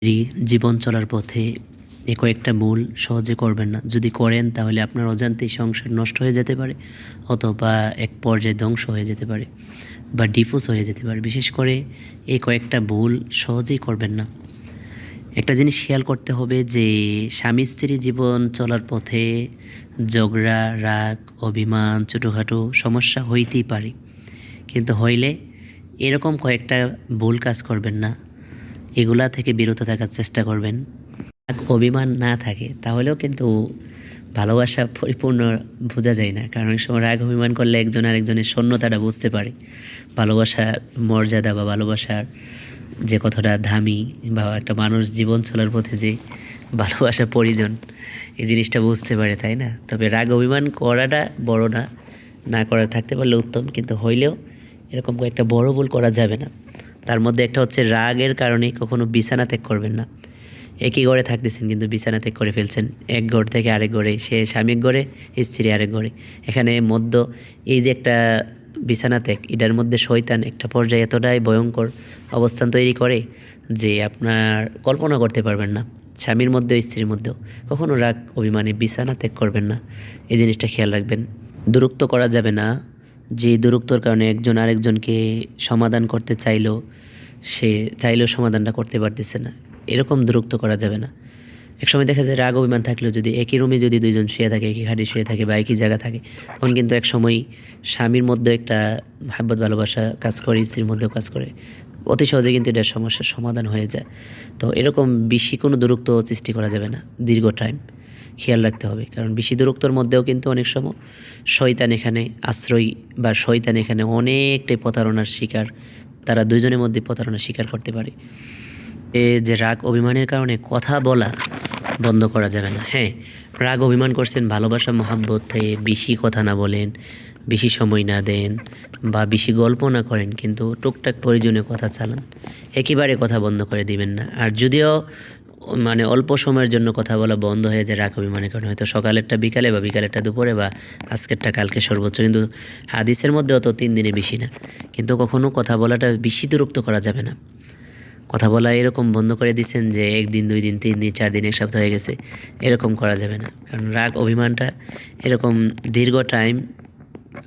জীবন চলার পথে কয়েকটা ভুল সহজে করবেন না। যদি করেন তাহলে আপনার অজান্তেই সংসার নষ্ট হয়ে যেতে পারে, অথবা এক পর্যায়ে ধ্বংস হয়ে যেতে পারে বা ডিভোর্স হয়ে যেতে পারে। বিশেষ করে এই কয়েকটা ভুল সহজেই করবেন না। একটা জিনিস খেয়াল করতে হবে যে স্বামী স্ত্রী জীবন চলার পথে ঝগড়া, রাগ, অভিমান, ছোটোখাটো সমস্যা হইতেই পারে, কিন্তু হইলে এরকম কয়েকটা ভুল কাজ করবেন না। এগুলা থেকে বিরত থাকার চেষ্টা করবেন। রাগ অভিমান না থাকে তাহলেও কিন্তু ভালোবাসা পরিপূর্ণ বোঝা যায় না, কারণ অনেক সময় রাগ অভিমান করলে একজন আরেকজনের শূন্যতাটা বুঝতে পারে। ভালোবাসার মর্যাদা বা ভালোবাসার যে কতটা দামি, বা একটা মানুষ জীবন চলার পথে যে ভালোবাসা প্রয়োজন, এই জিনিসটা বুঝতে পারে, তাই না? তবে রাগ অভিমান করাটা বড় না, না করা থাকতে পারলে উত্তম, কিন্তু হইলেও এরকম একটা বড় ভুল করা যাবে না। তার মধ্যে একটা হচ্ছে রাগের কারণে কখনো বিছানা ত্যাগ করবেন না। একই ঘরে থাকতেছেন কিন্তু বিছানা ত্যাগ করে ফেলছেন, এক ঘর থেকে আরেক ঘরে, সে স্বামী এক ঘরে, স্ত্রী আরেক ঘরে। এখানে এই যে একটা বিছানা ত্যাগ, এটার মধ্যে শয়তান একটা পর্যায়ে এতটাই ভয়ঙ্কর অবস্থান তৈরি করে যে আপনার কল্পনা করতে পারবেন না। স্বামীর মধ্যেও স্ত্রীর মধ্যেও কখনো রাগ অভিমানে বিছানা ত্যাগ করবেন না, এই জিনিসটা খেয়াল রাখবেন। দূরত্ব করা যাবে না। যে দূরত্বর কারণে একজন আরেকজনকে সমাধান করতে সে চাইলেও সমাধানটা করতে পারতেছে না, এরকম দূরত্ব করা যাবে না। একসময় দেখা যায় রাগ অভিমান থাকলেও যদি একই রুমে যদি দুইজন শুয়ে থাকে, একই খাটে শুয়ে থাকে বা একই জায়গা থাকে, তখন কিন্তু এক সময় স্বামীর মধ্যে একটা মহাব্বত ভালোবাসা কাজ করে, স্ত্রীর মধ্যেও কাজ করে, অতি সহজে কিন্তু এটার সমস্যার সমাধান হয়ে যায়। তো এরকম বেশি কোনো দূরত্ব সৃষ্টি করা যাবে না দীর্ঘ টাইম, খেয়াল রাখতে হবে। কারণ বেশি দূরত্বর মধ্যেও কিন্তু অনেক সময় শয়তান এখানে আশ্রয়, বা শয়তান এখানে অনেকটাই প্রতারণার শিকার, তারা দুইজনের মধ্যে প্রতারণার শিকার করতে পারে। যে রাগ অভিমানের কারণে কথা বলা বন্ধ করা যাবে না। হ্যাঁ, রাগ অভিমান করছেন, ভালোবাসা মহাব্বত থেকে বেশি কথা না বলেন, বেশি সময় না দেন, বা বেশি গল্প না করেন, কিন্তু টুকটাক প্রয়োজনীয় কথা চালান। একেবারে কথা বন্ধ করে দিবেন না। আর যদিও অল্প সময়ের জন্য কথা বলা বন্ধ হয়ে যায় রাগ অভিমানের কারণে, হয়তো সকালেরটা বিকালে বা বিকালেরটা দুপুরে বা আজকেরটা কালকে সর্বোচ্চ, কিন্তু হাদিসের মধ্যেও তো 3 দিনে বেশি না। কিন্তু কখনো কথা বলাটা বেশি দূরত্ব করা যাবে না। কথা বলা এরকম বন্ধ করে দিচ্ছেন যে 1 দিন 2 দিন 3 দিন 4 দিন 1 সপ্তাহ হয়ে গেছে, এরকম করা যাবে না। কারণ রাগ অভিমানটা এরকম দীর্ঘ টাইম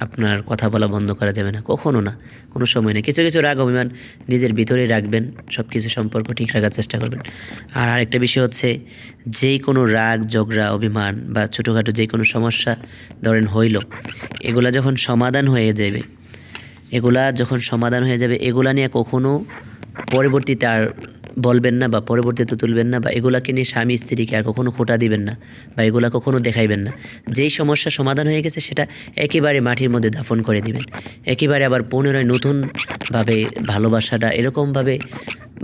আপনার কথা বলা বন্ধ করা যাবে না, কখনো না, কোনো সময় না। কিছু কিছু রাগ অভিমান নিজের ভিতরেই রাখবেন, সব কিছু সম্পর্ক ঠিক রাখার চেষ্টা করবেন। আর আরেকটা বিষয় হচ্ছে, যেই কোনো রাগ, ঝগড়া, অভিমান বা ছোটোখাটো যে কোনো সমস্যা ধরেন হইল, এগুলা যখন সমাধান হয়ে যাবে, এগুলা নিয়ে কখনো পরবর্তীতে আর বলবেন না, বা পরবর্তীতে তুলবেন না, বা এগুলাকে নিয়ে স্বামী স্ত্রীকে আর কখনো খোঁটা দিবেন না, বা এগুলা কখনো দেখাইবেন না। যেই সমস্যা সমাধান হয়ে গেছে সেটা একেবারে মাটির মধ্যে দাফন করে দিবেন। একেবারে আবার পুনরায় নতুনভাবে ভালোবাসাটা এরকমভাবে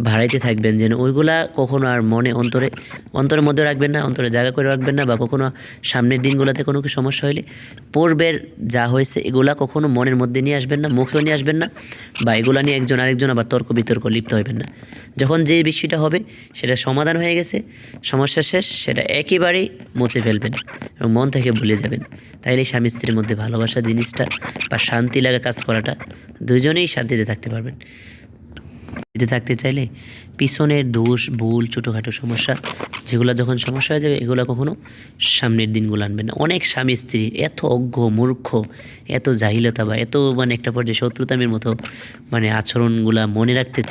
বাড়াইতে থাকবেন যেন ওইগুলা কখনো আর অন্তরের মধ্যে রাখবেন না, অন্তরে জায়গা করে রাখবেন না, বা কখনো সামনের দিনগুলোতে কোনো কি সমস্যা হইলে পূর্বের যা হয়েছে এগুলা কখনো মনের মধ্যে নিয়ে আসবেন না, মুখেও নিয়ে আসবেন না, বা এগুলা নিয়ে একজন আরেকজন আবার তর্ক বিতর্ক লিপ্ত হইবেন না। যখন যে বিষয়টা হবে সেটা সমাধান হয়ে গেছে, সমস্যা শেষ, সেটা একেবারেই মুছে ফেলবেন এবং মন থেকে ভুলে যাবেন। তাইলে স্বামী স্ত্রীর মধ্যে ভালোবাসা জিনিসটা বা শান্তি লাগা কাজ করাটা, দুজনেই শান্তিতে থাকতে পারবেন। থাকতে চাইলে পিছনের দোষ, ভুল, ছোটোখাটো সমস্যা, যেগুলো যখন সমস্যা হয়ে যাবে এগুলো কখনো সামনের দিনগুলো আনবেন না। অনেক স্বামী স্ত্রী এত অজ্ঞ, মূর্খ, এত জাহিলতা, বা এত একটা পর্যায়ে শত্রুতামের মতো আচরণগুলা মনে রাখতে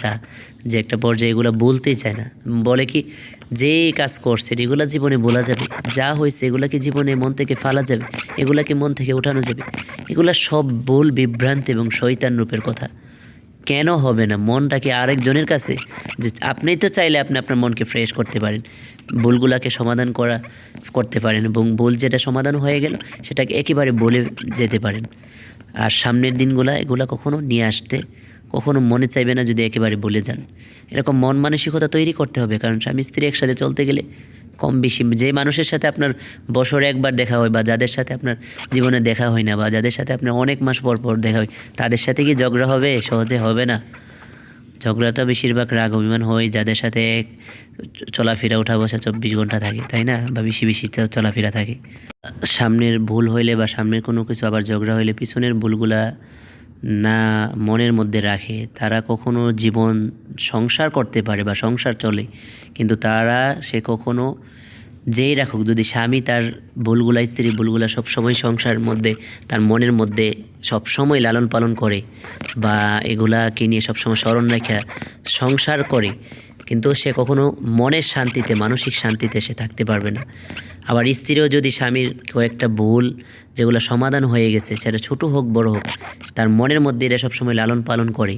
যে একটা পর্যায়ে এগুলো বলতেই চায় না। বলে কি, যেই কাজ করছে এগুলা জীবনে বলা যাবে, যা হয়েছে এগুলাকে জীবনে মন থেকে ফালা যাবে, এগুলাকে মন থেকে উঠানো যাবে। এগুলা সব ভুল, বিভ্রান্তি এবং শয়তান রূপের কথা। কেন হবে না? মনটাকে আরেকজনের কাছে, যে আপনিই তো চাইলে আপনি আপনার মনকে ফ্রেশ করতে পারেন, ভুলগুলাকে সমাধান করতে পারেন, এবং ভুল যেটা সমাধান হয়ে গেল সেটাকে একেবারে বলে যেতে পারেন। আর সামনের দিনগুলা এগুলা কখনো নিয়ে আসতে কখনো মনে চাইবে না যদি একেবারে বলে যান। এরকম মন মানসিকতা তৈরি করতে হবে, কারণ স্বামী স্ত্রী একসাথে চলতে গেলে কম বেশি যে মানুষের সাথে আপনার বছরে একবার দেখা হয়, বা যাদের সাথে আপনার জীবনে দেখা হয় না, বা যাদের সাথে আপনার অনেক মাস পর পর দেখা হয়, তাদের সাথে কি ঝগড়া হবে? সহজে হবে না। ঝগড়াটা বেশিরভাগ রাগ অভিমান হয় যাদের সাথে চলাফেরা, উঠা বসা 24 ঘন্টা থাকে, তাই না? বা বেশি বেশি চলাফেরা থাকে। সামনের ভুল হইলে বা সামনের কোনো কিছু আবার ঝগড়া হইলে পিছনের ভুলগুলা না মনের মধ্যে রাখে, তারা কখনো জীবন সংসার করতে পারে বা সংসার চলে, কিন্তু সে কখনো যেই রাখুক, যদি স্বামী তার ভুলগুলা, স্ত্রীর ভুলগুলা সবসময় সংসারের মধ্যে তার মনের মধ্যে সবসময় লালন পালন করে বা এগুলাকে নিয়ে সবসময় স্মরণ রেখে সংসার করে, কিন্তু সে কখনো মনের শান্তিতে, মানসিক শান্তিতে সে থাকতে পারবে না। আবার স্ত্রীও যদি স্বামীর কয়েকটা ভুল যেগুলো সমাধান হয়ে গেছে, সেটা ছোটো হোক বড় হোক, তার মনের মধ্যে এটা সবসময় লালন পালন করে,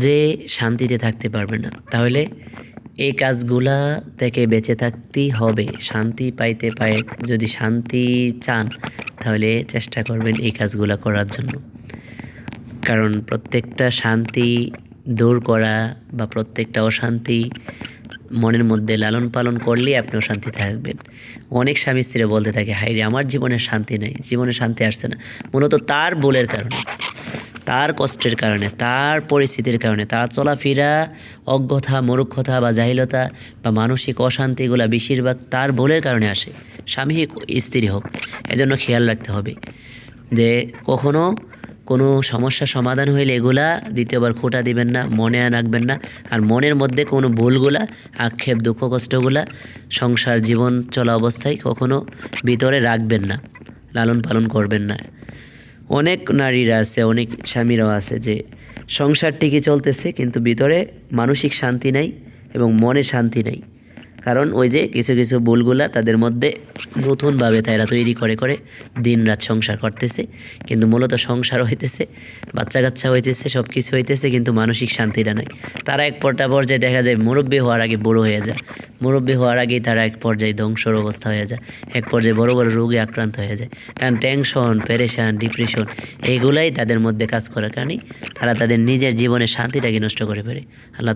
যে শান্তিতে থাকতে পারবে না। তাহলে এই কাজগুলা থেকে বেঁচে থাকতেই হবে। শান্তি পাইতে পায়, যদি শান্তি চান তাহলে চেষ্টা করবেন এই কাজগুলা করার জন্য। কারণ প্রত্যেকটা শান্তি দূর করা বা প্রত্যেকটা অশান্তি মনের মধ্যে লালন পালন করলেই আপনিও শান্তি থাকবেন। অনেক স্বামী স্ত্রী বলতে থাকে, হায় রে আমার জীবনে শান্তি নেই, জীবনে শান্তি আসছে না। মূলত তার ভুলের কারণে, তার কষ্টের কারণে, তার পরিস্থিতির কারণে, তার চলাফেরা, অজ্ঞতা, মূর্খতা বা জাহিলতা বা মানসিক অশান্তিগুলা বেশিরভাগ তার ভুলের কারণে আসে, স্বামী হোক স্ত্রী হোক। এজন্য খেয়াল রাখতে হবে যে কখনো কোনো সমস্যা সমাধান হইলে এগুলা দ্বিতীয়বার খোঁটা দিবেন না, মনে রাখবেন না। আর মনের মধ্যে কোনো ভুলগুলা, আক্ষেপ, দুঃখ কষ্টগুলা সংসার জীবন চলা অবস্থায় কখনো ভিতরে রাখবেন না, লালন পালন করবেন না। অনেক নারীরা আছে, অনেক স্বামীরাও আছে যে সংসার ঠিকই চলতেছে কিন্তু ভিতরে মানসিক শান্তি নাই এবং মনে শান্তি নাই। কারণ ওই যে কিছু কিছু ভুলগুলা তাদের মধ্যে নতুনভাবে তারা তৈরি করে করে দিন রাত সংসার করতেছে, কিন্তু মূলত সংসার হইতেছে, বাচ্চা কাচ্চা হইতেছে, সব কিছু হইতেছে, কিন্তু মানসিক শান্তিটা নাই। তারা এক পর্যায়ে দেখা যায় মুরব্বী হওয়ার আগে বুড়ো হয়ে যায়, মুরব্বী হওয়ার আগেই তারা এক পর্যায়ে ধ্বংসর অবস্থা হয়ে যায়, এক পর্যায়ে বড় বড় রোগে আক্রান্ত হয়ে যায়। কারণ টেনশন, পেরেশান, ডিপ্রেশন এগুলাই তাদের মধ্যে কাজ করার কারণে তারা তাদের নিজের জীবনের শান্তিটাকে নষ্ট করে ফেলে। আল্লাহ